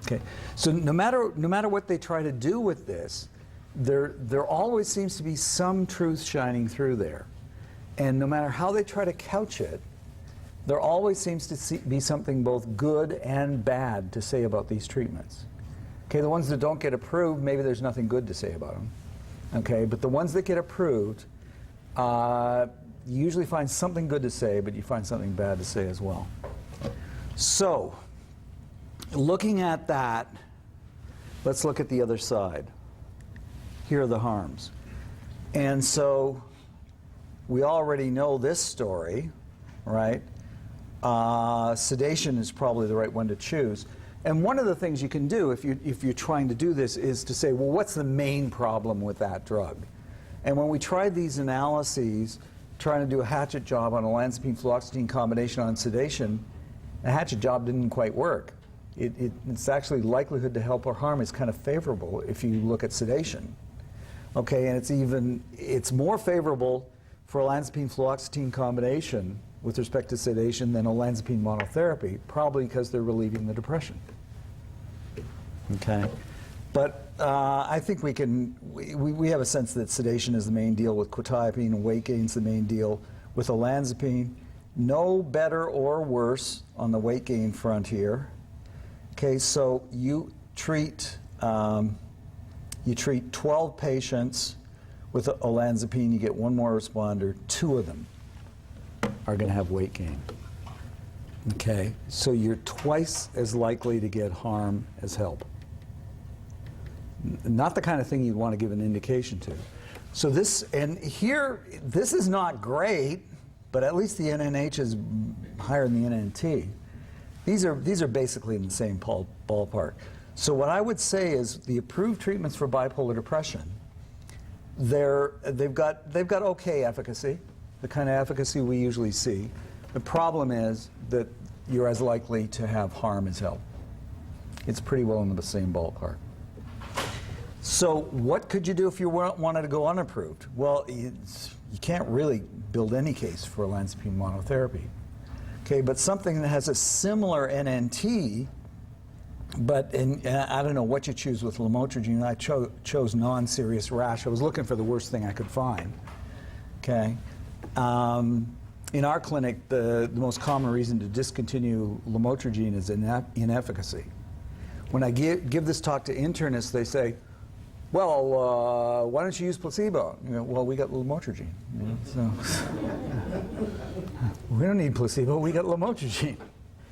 Okay, so no matter what they try to do with this, there always seems to be some truth shining through there. And no matter how they try to couch it, there always seems to be something both good and bad to say about these treatments. Okay, the ones that don't get approved, maybe there's nothing good to say about them. Okay, but the ones that get approved, you usually find something good to say, but you find something bad to say as well. So, looking at that, let's look at the other side. Here are the harms. And so, we already know this story, right? Sedation is probably the right one to choose. And one of the things you can do if you're trying to do this is to say, well, what's the main problem with that drug? And when we tried these analyses, trying to do a hatchet job on olanzapine-fluoxetine combination on sedation, the hatchet job didn't quite work. It's actually likelihood to help or harm is kind of favorable if you look at sedation. Okay, and it's more favorable for olanzapine-fluoxetine combination with respect to sedation than olanzapine monotherapy, probably because they're relieving the depression. Okay, but I think we have a sense that sedation is the main deal with quetiapine and weight gain's the main deal with olanzapine. No better or worse on the weight gain front here. Okay, so you treat 12 patients with olanzapine, you get one more responder, 2 of them are going to have weight gain. Okay, so you're twice as likely to get harm as help. Not the kind of thing you'd want to give an indication to. So this is not great, but at least the NNH is higher than the NNT. These are basically in the same ballpark. So what I would say is the approved treatments for bipolar depression, they've got okay efficacy, the kind of efficacy we usually see. The problem is that you're as likely to have harm as help. It's pretty well in the same ballpark. So what could you do if you wanted to go unapproved? Well, you can't really build any case for olanzapine monotherapy. Okay, but something that has a similar NNT, but I don't know what you choose with lamotrigine. I chose non-serious rash. I was looking for the worst thing I could find. Okay. In our clinic, the most common reason to discontinue lamotrigine is inefficacy. When I give this talk to internists, they say, well, why don't you use placebo? You know, well, we got lamotrigine. You know, so we don't need placebo, we got lamotrigine.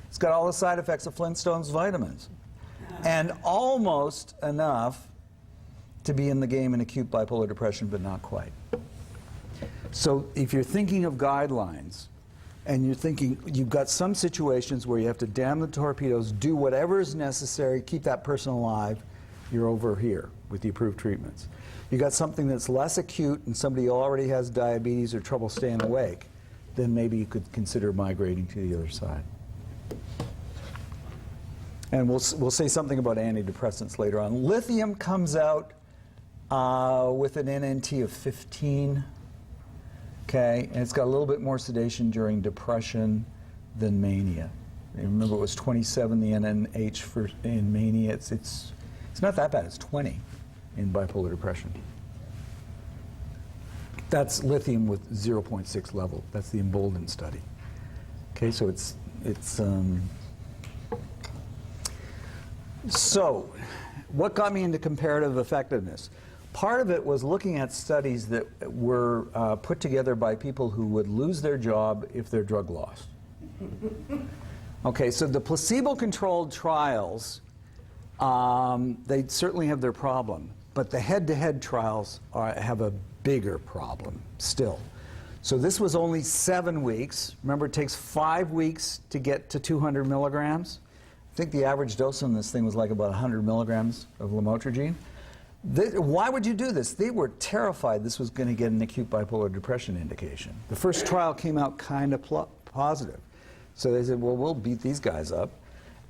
It's got all the side effects of Flintstone's vitamins. And almost enough to be in the game in acute bipolar depression, but not quite. So if you're thinking of guidelines, and you're thinking you've got some situations where you have to dam the torpedoes, do whatever is necessary, keep that person alive, you're over here with the approved treatments. You got something that's less acute and somebody already has diabetes or trouble staying awake, then maybe you could consider migrating to the other side. And we'll say something about antidepressants later on. Lithium comes out with an NNT of 15. Okay, and it's got a little bit more sedation during depression than mania. Remember, it was 27 the NNH in mania. It's not that bad. It's 20 in bipolar depression. That's lithium with 0.6 level. That's the Embolden study. Okay, so so what got me into comparative effectiveness? Part of it was looking at studies that were put together by people who would lose their job if their drug lost. Okay, so the placebo-controlled trials, they certainly have their problem, but the head-to-head trials have a bigger problem still. So this was only 7 weeks. Remember, it takes 5 weeks to get to 200 milligrams. I think the average dose on this thing was like about 100 milligrams of lamotrigine. Why would you do this? They were terrified this was going to get an acute bipolar depression indication. The first trial came out kind of positive. So they said, well, we'll beat these guys up.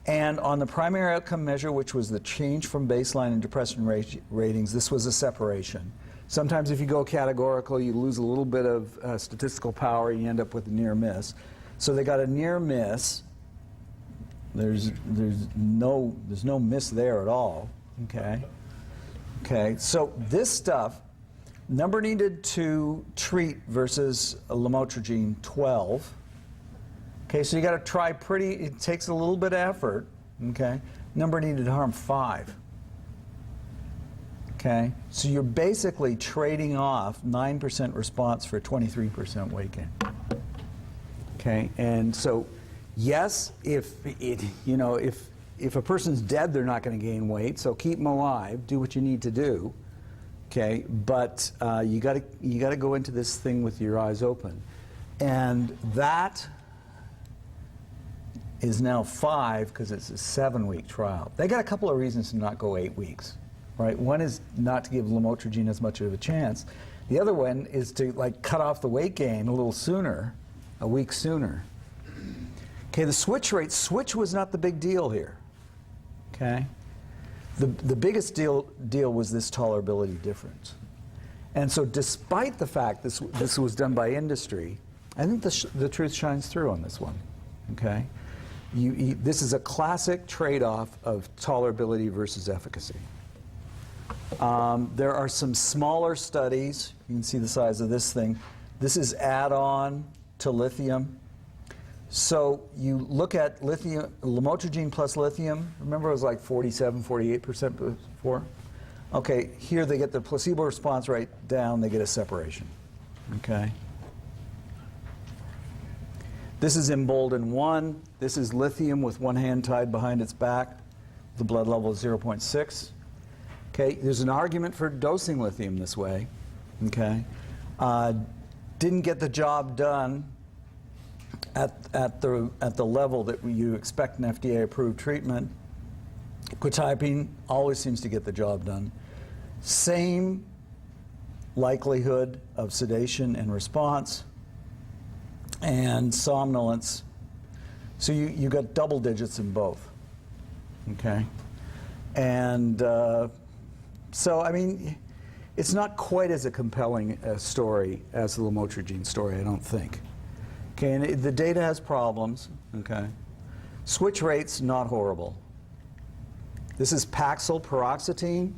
And on the primary outcome measure, which was the change from baseline in depression ratings, this was a separation. Sometimes if you go categorical, you lose a little bit of statistical power, you end up with a near miss. So they got a near miss, There's no miss there at all. Okay. Okay. So this stuff, number needed to treat versus lamotrigine 12. Okay. So you got to try pretty. It takes a little bit of effort. Okay. Number needed to harm 5. Okay. So you're basically trading off 9% response for 23% weight gain. Okay. And so, yes, if a person's dead, they're not going to gain weight. So keep them alive. Do what you need to do. Okay. But you got to go into this thing with your eyes open, and that is now 5 because it's a 7-week trial. They got a couple of reasons to not go 8 weeks, right? One is not to give lamotrigine as much of a chance. The other one is to cut off the weight gain a little sooner, a week sooner. Okay, the switch rate. Switch was not the big deal here. Okay, the biggest deal was this tolerability difference. And so, despite the fact this was done by industry, I think the truth shines through on this one. Okay. This is a classic trade-off of tolerability versus efficacy. There are some smaller studies. You can see the size of this thing. This is add-on to lithium. So you look at lithium, lamotrigine plus lithium. Remember it was like 47, 48% before? Okay, here they get the placebo response rate down, they get a separation. Okay. This is emboldened 1. This is lithium with one hand tied behind its back. The blood level is 0.6. Okay, there's an argument for dosing lithium this way. Okay, didn't get the job done at the level that you expect an FDA-approved treatment. Quetiapine always seems to get the job done. Same likelihood of sedation and response and somnolence. So you got double digits in both. Okay, and so I mean, it's not quite as a compelling story as the lamotrigine story, I don't think. Okay, and the data has problems. Okay, switch rates not horrible. This is Paxil paroxetine.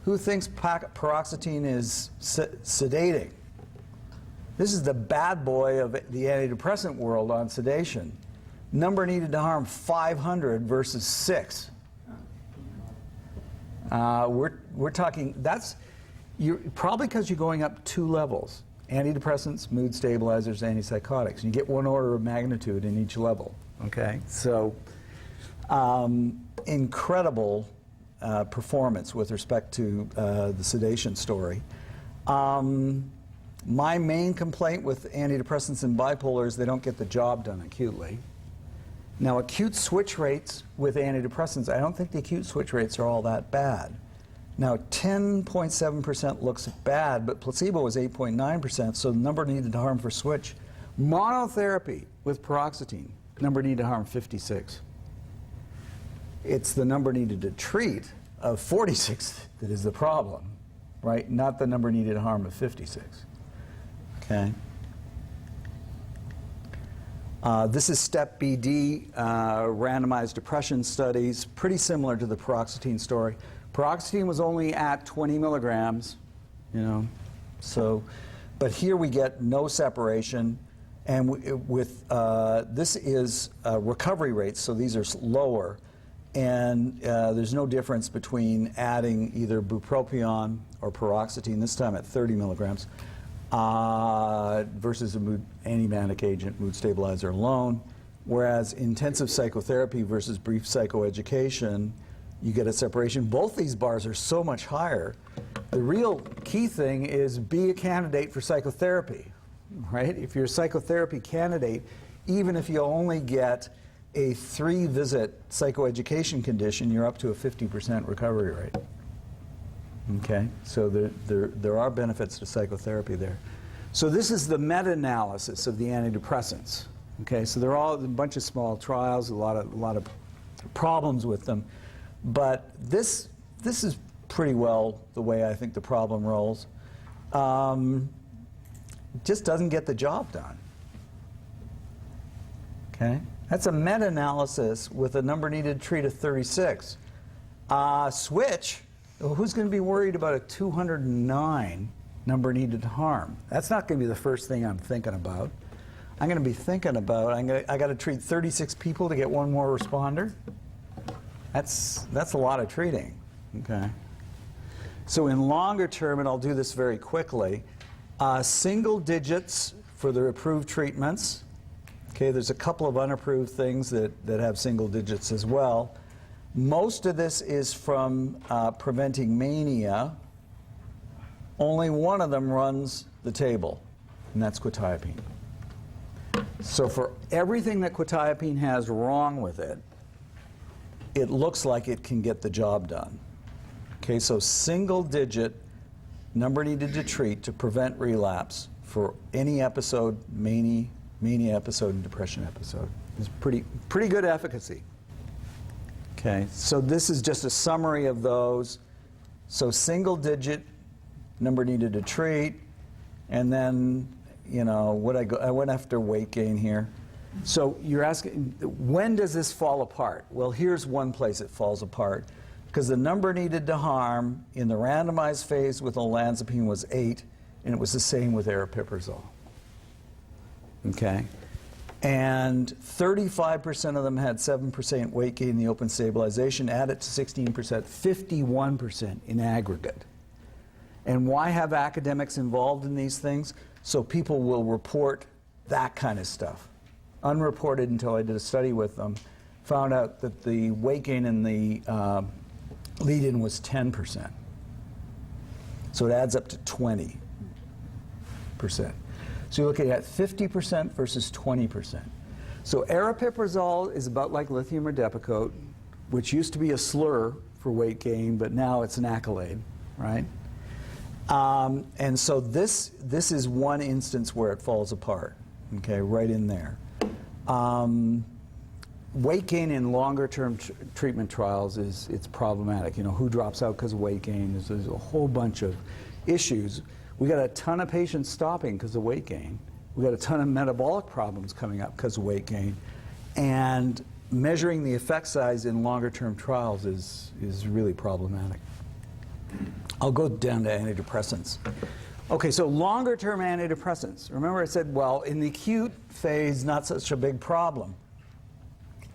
Who thinks paroxetine is sedating? This is the bad boy of the antidepressant world on sedation. Number needed to harm 500 versus 6. We're talking, probably because you're going up 2 levels. Antidepressants, mood stabilizers, antipsychotics. You get 1 order of magnitude in each level. Okay, so incredible performance with respect to the sedation story. My main complaint with antidepressants and bipolar is they don't get the job done acutely. Now, acute switch rates with antidepressants, I don't think the acute switch rates are all that bad. Now, 10.7% looks bad, but placebo was 8.9%, so the number needed to harm for switch. Monotherapy with paroxetine, number needed to harm 56. It's the number needed to treat of 46 that is the problem, right? Not the number needed to harm of 56. Okay. This is STEP BD, randomized depression studies, pretty similar to the paroxetine story. Paroxetine was only at 20 milligrams, so, but here we get no separation, and this is recovery rates, so these are lower, and there's no difference between adding either bupropion or paroxetine, this time at 30 milligrams, versus a anti-manic agent, mood stabilizer alone, whereas intensive psychotherapy versus brief psychoeducation, you get a separation. Both these bars are so much higher. The real key thing is be a candidate for psychotherapy, right? If you're a psychotherapy candidate, even if you only get a 3-visit psychoeducation condition, you're up to a 50% recovery rate. Okay, so there are benefits to psychotherapy there. So this is the meta-analysis of the antidepressants. Okay, so they're all a bunch of small trials, a lot of problems with them, but this is pretty well the way I think the problem rolls. Just doesn't get the job done. Okay, That's a meta-analysis with a number needed to treat of 36. Switch, who's going to be worried about a 209 number needed to harm? That's not going to be the first thing I'm thinking about. I'm going to be thinking about, I got to treat 36 people to get one more responder. That's a lot of treating, okay? So in longer term, and I'll do this very quickly, single digits for the approved treatments. Okay, there's a couple of unapproved things that have single digits as well. Most of this is from preventing mania. Only one of them runs the table, and that's quetiapine. So for everything that quetiapine has wrong with it, it looks like it can get the job done. Okay, so single digit number needed to treat to prevent relapse for any episode, mania episode and depression episode. It's pretty good efficacy. Okay, so this is just a summary of those. So single digit number needed to treat, and then, you know, I went after weight gain here. So you're asking, when does this fall apart? Well, here's one place it falls apart. Because the number needed to harm in the randomized phase with olanzapine was 8, and it was the same with aripiprazole. Okay? And 35% of them had 7% weight gain in the open stabilization, add it to 16%, 51% in aggregate. And why have academics involved in these things? So people will report that kind of stuff. Unreported until I did a study with them, found out that the weight gain in the lead-in was 10%. So it adds up to 20%. So you're looking at 50% versus 20%. So aripiprazole is about like lithium or Depakote, which used to be a slur for weight gain, but now it's an accolade, right? And so this is one instance where it falls apart, okay, right in there. Weight gain in longer-term treatment trials it's problematic. You know, who drops out because of weight gain? There's a whole bunch of issues. We got a ton of patients stopping because of weight gain. We got a ton of metabolic problems coming up because of weight gain, and measuring the effect size in longer-term trials is really problematic. I'll go down to antidepressants. Okay, so longer-term antidepressants. Remember I said, well, in the acute phase, not such a big problem.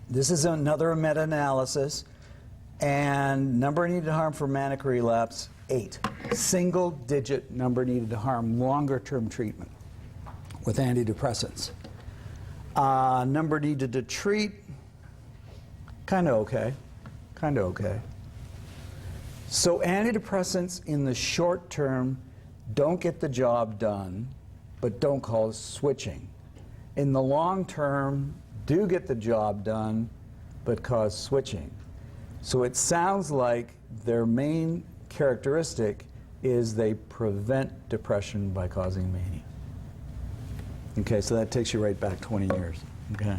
This is another meta-analysis, and number needed to harm for manic relapse, 8. Single-digit number needed to harm longer-term treatment with antidepressants. Number needed to treat, kind of okay, kind of okay. So antidepressants in the short term don't get the job done, but don't cause switching. In the long term, do get the job done, but cause switching. So it sounds like their main characteristic is they prevent depression by causing mania. Okay, so that takes you right back 20 years. Okay.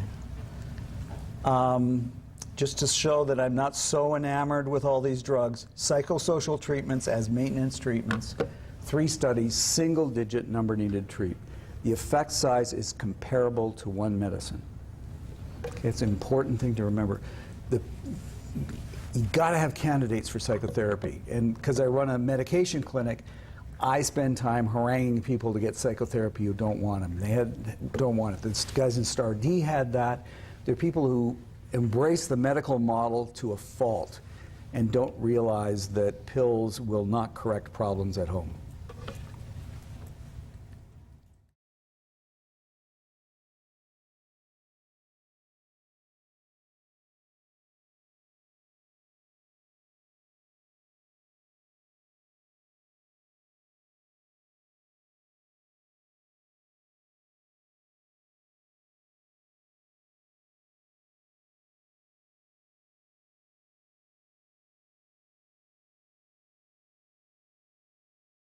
Just to show that I'm not so enamored with all these drugs, psychosocial treatments as maintenance treatments, 3 studies, single-digit number needed to treat. The effect size is comparable to one medicine. Okay, it's an important thing to remember. You've got to have candidates for psychotherapy. And because I run a medication clinic, I spend time haranguing people to get psychotherapy who don't want them. Don't want it. The guys in STAR D had that. There are people who embrace the medical model to a fault and don't realize that pills will not correct problems at home.